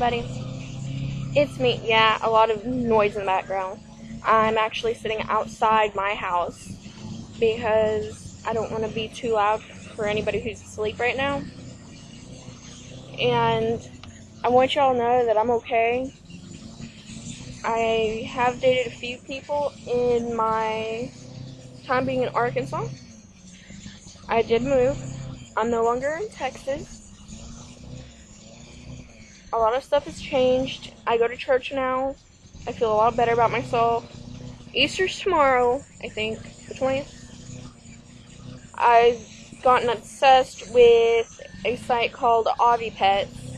everybody. It's me. Yeah, a lot of noise in the background. I'm actually sitting outside my house because I don't want to be too loud for anybody who's asleep right now. And I want y'all to know that I'm okay. I have dated a few people in my time being in Arkansas. I did move. I'm no longer in Texas. A lot of stuff has changed. I go to church now. I feel a lot better about myself. Easter's tomorrow, I think, the 20th. I've gotten obsessed with a site called AviPets.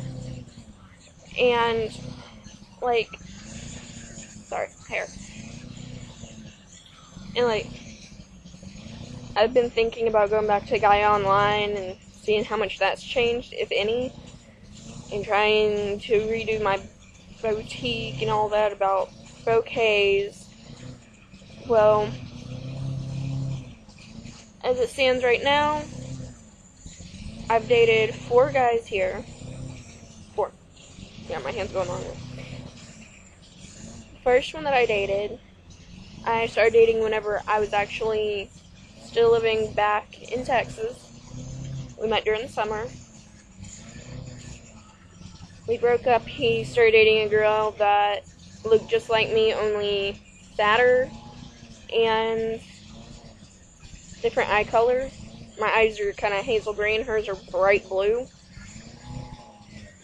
And, hair. And, I've been thinking about going back to Gaia Online and seeing how much that's changed, if any. And trying to redo my boutique and all that about bouquets. Well, as it stands right now, I've dated 4 guys here. 4. Yeah, my hand's going on there. First one that I dated, I started dating whenever I was actually still living back in Texas. We met during the summer. We broke up. He started dating a girl that looked just like me, only fatter and different eye color. My eyes are kind of hazel green. Hers are bright blue.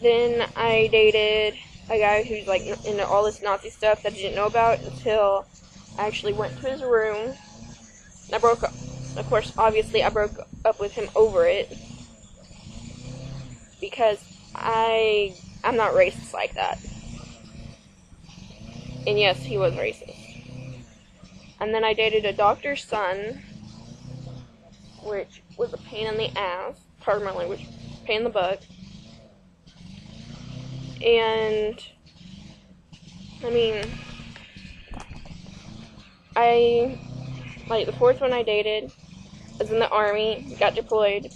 Then I dated a guy who's into all this Nazi stuff that I didn't know about until I actually went to his room. And I broke up. Of course, obviously, I broke up with him over it because I'm not racist like that. And yes, he was racist. And then I dated a doctor's son, which was a pain in the ass. Pardon my language. Pain in the butt. And, the 4th one I dated was in the Army, got deployed.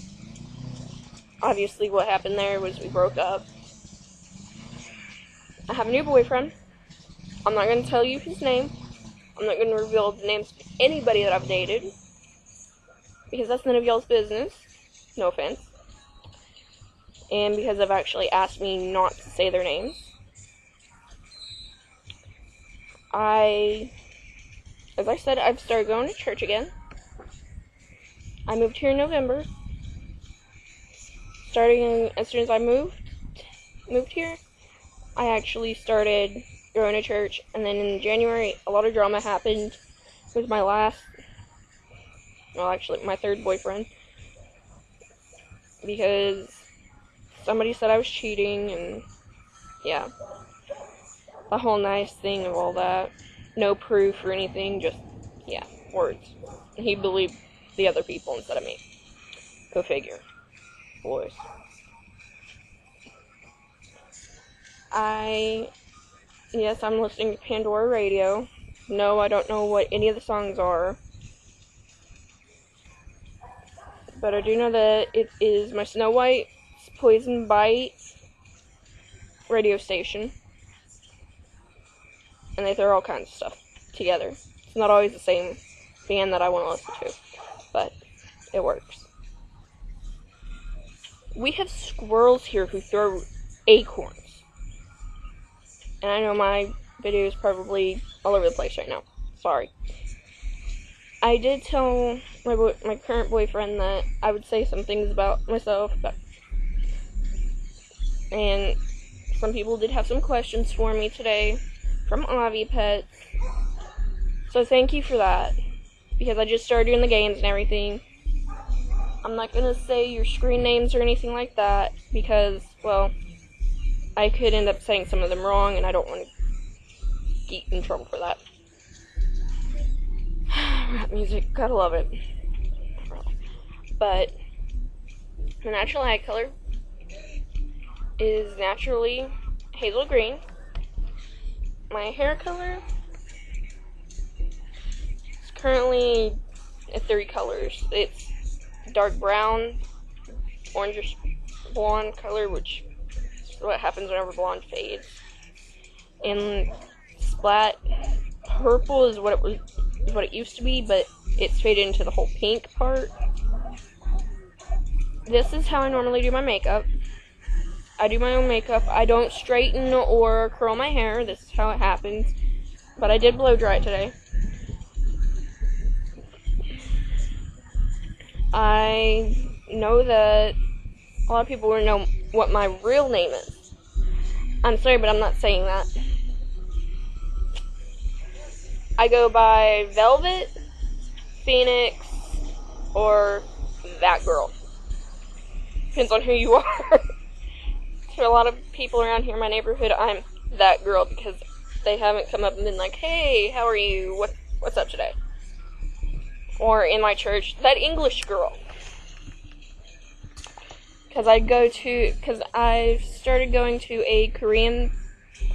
Obviously, what happened there was we broke up. I have a new boyfriend. I'm not going to tell you his name. I'm not going to reveal the names of anybody that I've dated, because that's none of y'all's business. No offense. And because they've actually asked me not to say their names. As I said, I've started going to church again. I moved here in November. Starting as soon as I moved here, I actually started going to church. And then in January, a lot of drama happened with my my 3rd boyfriend. Because somebody said I was cheating, and yeah. The whole nice thing of all that. No proof or anything, just, yeah, words. And he believed the other people instead of me. Go figure. Boys. Yes, I'm listening to Pandora Radio. No, I don't know what any of the songs are. But I do know that it is my Snow White's Poison Bite radio station. And they throw all kinds of stuff together. It's not always the same band that I want to listen to, but it works. We have squirrels here who throw acorns. And I know my video is probably all over the place right now. Sorry. I did tell my current boyfriend that I would say some things about myself, and some people did have some questions for me today from AviPets. So thank you for that, because I just started doing the games and everything. I'm not going to say your screen names or anything like that, because, well, I could end up saying some of them wrong, and I don't want to get in trouble for that. Rap music, gotta love it. But my natural eye color is naturally hazel green. My hair color is currently 3 colors. It's dark brown, orangish blonde color, which is what happens whenever blonde fades. And splat purple is what it used to be, but it's faded into the whole pink part. This is how I normally do my makeup. I do my own makeup. I don't straighten or curl my hair. This is how it happens. But I did blow dry it today. I know that a lot of people want to know what my real name is. I'm sorry, but I'm not saying that. I go by Velvet, Phoenix, or that girl. Depends on who you are. To a lot of people around here in my neighborhood, I'm that girl because they haven't come up and been like, hey, how are you? What's up today? Or in my church, that English girl. Because I started going to a Korean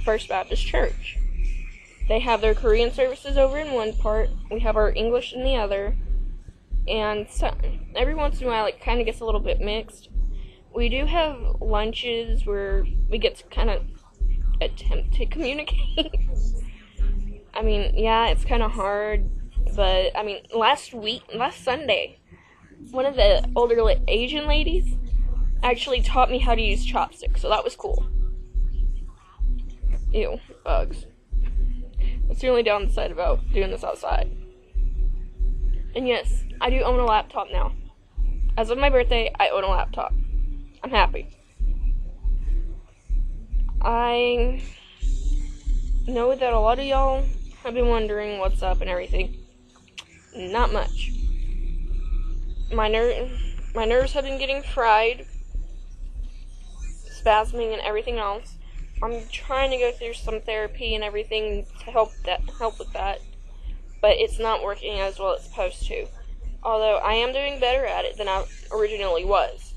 First Baptist church. They have their Korean services over in one part. We have our English in the other. And so, every once in a while, it kind of gets a little bit mixed. We do have lunches where we get to kind of attempt to communicate. I mean, yeah, it's kind of hard. But, I mean, last Sunday, one of the older Asian ladies actually taught me how to use chopsticks, so that was cool. Ew, bugs. That's the only downside about doing this outside. And yes, I do own a laptop now. As of my birthday, I own a laptop. I'm happy. I know that a lot of y'all have been wondering what's up and everything. Not much. My nerves have been getting fried, spasming and everything else. I'm trying to go through some therapy and everything to help with that, but it's not working as well as it's supposed to. Although I am doing better at it than I originally was.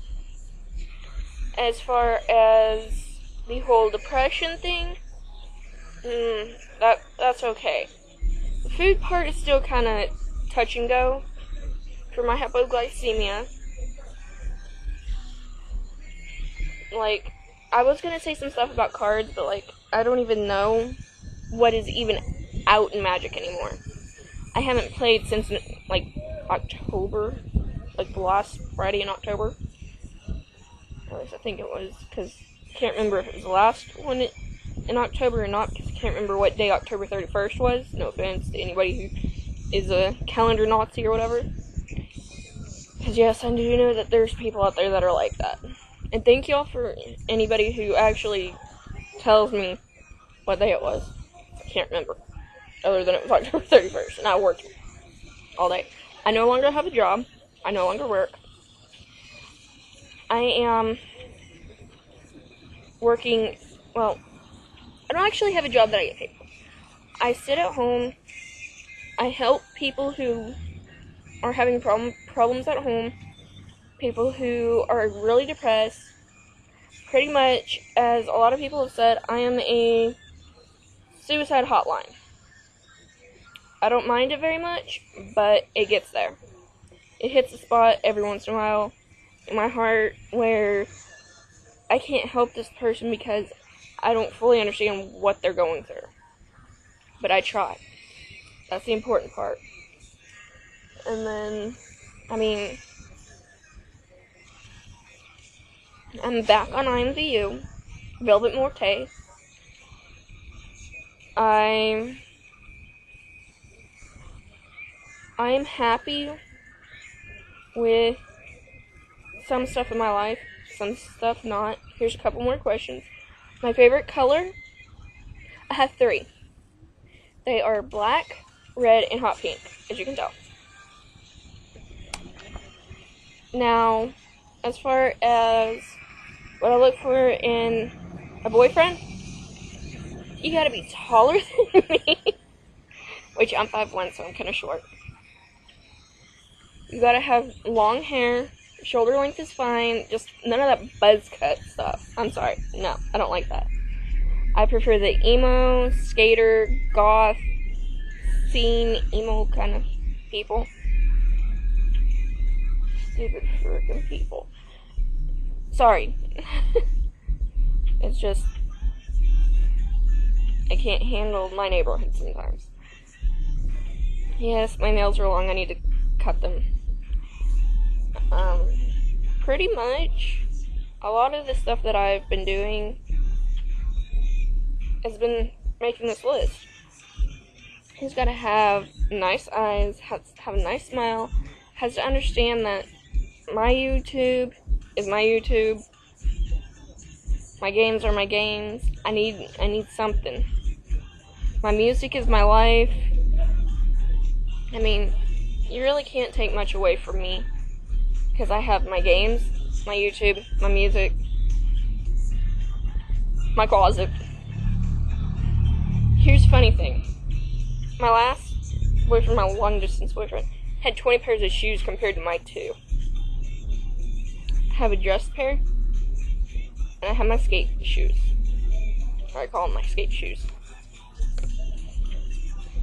As far as the whole depression thing, that's okay. The food part is still kind of touch and go for my hypoglycemia. Like, I was gonna say some stuff about cards, but like, I don't even know what is even out in Magic anymore. I haven't played since like October, like the last Friday in October. At least I think it was, because I can't remember if it was the last one in October or not, because I can't remember what day October 31st was. No offense to anybody who is a calendar Nazi or whatever. Because yes, I do know that there's people out there that are like that. And thank y'all for anybody who actually tells me what day it was. I can't remember. Other than it was October 31st, and I worked all day. I no longer have a job. I no longer work. I am working, well, I don't actually have a job that I get paid for. I sit at home. I help people who are having problems at home. People who are really depressed. Pretty much, as a lot of people have said, I am a suicide hotline. I don't mind it very much, but it gets there. It hits a spot every once in a while in my heart where I can't help this person because I don't fully understand what they're going through. But I try. That's the important part. And then, I mean, I'm back on IMVU, Velvet Morte. I am happy with some stuff in my life, some stuff not. Here's a couple more questions. My favorite color? I have 3. They are black, red, and hot pink, as you can tell. Now, as far as what I look for in a boyfriend, you gotta be taller than me, which I'm 5'1", so I'm kind of short. You gotta have long hair, shoulder length is fine, just none of that buzz cut stuff. I'm sorry, no, I don't like that. I prefer the emo, skater, goth, scene, emo kind of people. Stupid freaking people. Sorry. It's just, I can't handle my neighborhood sometimes. Yes, my nails are long, I need to cut them. Pretty much, a lot of the stuff that I've been doing has been making this list. He's got to have nice eyes, has to have a nice smile, has to understand that my YouTube is my YouTube, my games are my games. I need something. My music is my life. I mean, you really can't take much away from me, because I have my games, my YouTube, my music, my closet. Here's the funny thing. My last boyfriend, my long-distance boyfriend, had 20 pairs of shoes compared to my 2. I have a dress pair, and I have my skate shoes. Or I call them my skate shoes.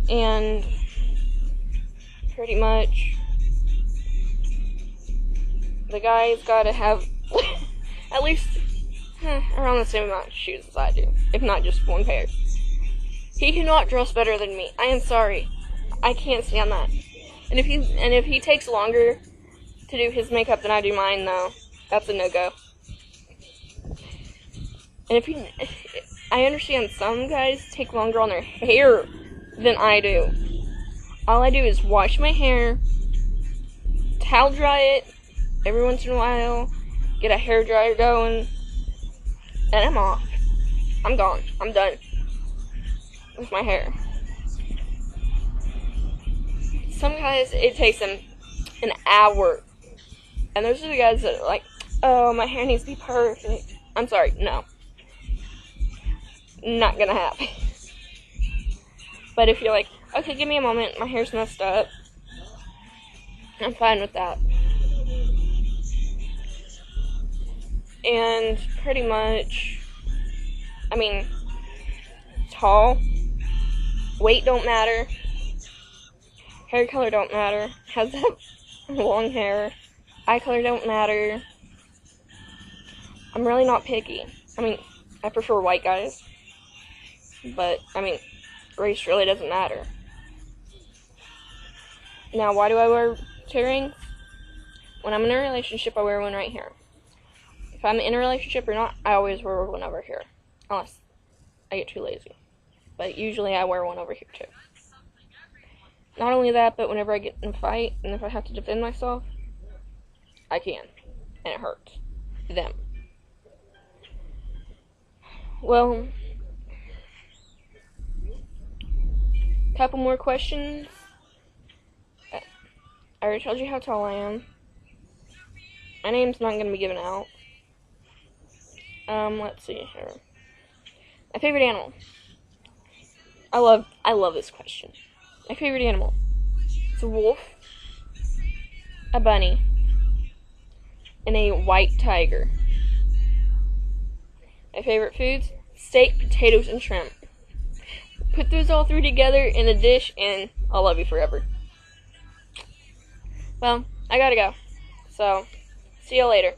And pretty much, the guy's gotta have at least around the same amount of shoes as I do, if not just 1 pair. He cannot dress better than me. I am sorry. I can't stand that. And if he takes longer to do his makeup than I do mine, though, that's a no-go. And I understand some guys take longer on their hair than I do. All I do is wash my hair, towel dry it every once in a while, get a hair dryer going, and I'm off. I'm gone. I'm done with my hair. Some guys, it takes them an hour. And those are the guys that are like, oh, my hair needs to be perfect. I'm sorry, no. Not gonna happen. But if you're like, okay, give me a moment, my hair's messed up, I'm fine with that. And pretty much, I mean, tall, weight don't matter, hair color don't matter, has that long hair, eye color don't matter. I'm really not picky. I mean, I prefer white guys, but, I mean, race really doesn't matter. Now, why do I wear earrings? When I'm in a relationship, I wear one right here. If I'm in a relationship or not, I always wear one over here. Unless I get too lazy. But usually I wear one over here too. Not only that, but whenever I get in a fight, and if I have to defend myself, I can. And it hurts. Them. Well, couple more questions. I already told you how tall I am. My name's not going to be given out. Let's see here. My favorite animal. I love this question. My favorite animal. It's a wolf, a bunny, and a white tiger. My favorite foods, steak, potatoes, and shrimp. Put those all 3 together in a dish, and I'll love you forever. Well, I gotta go. So, see you later.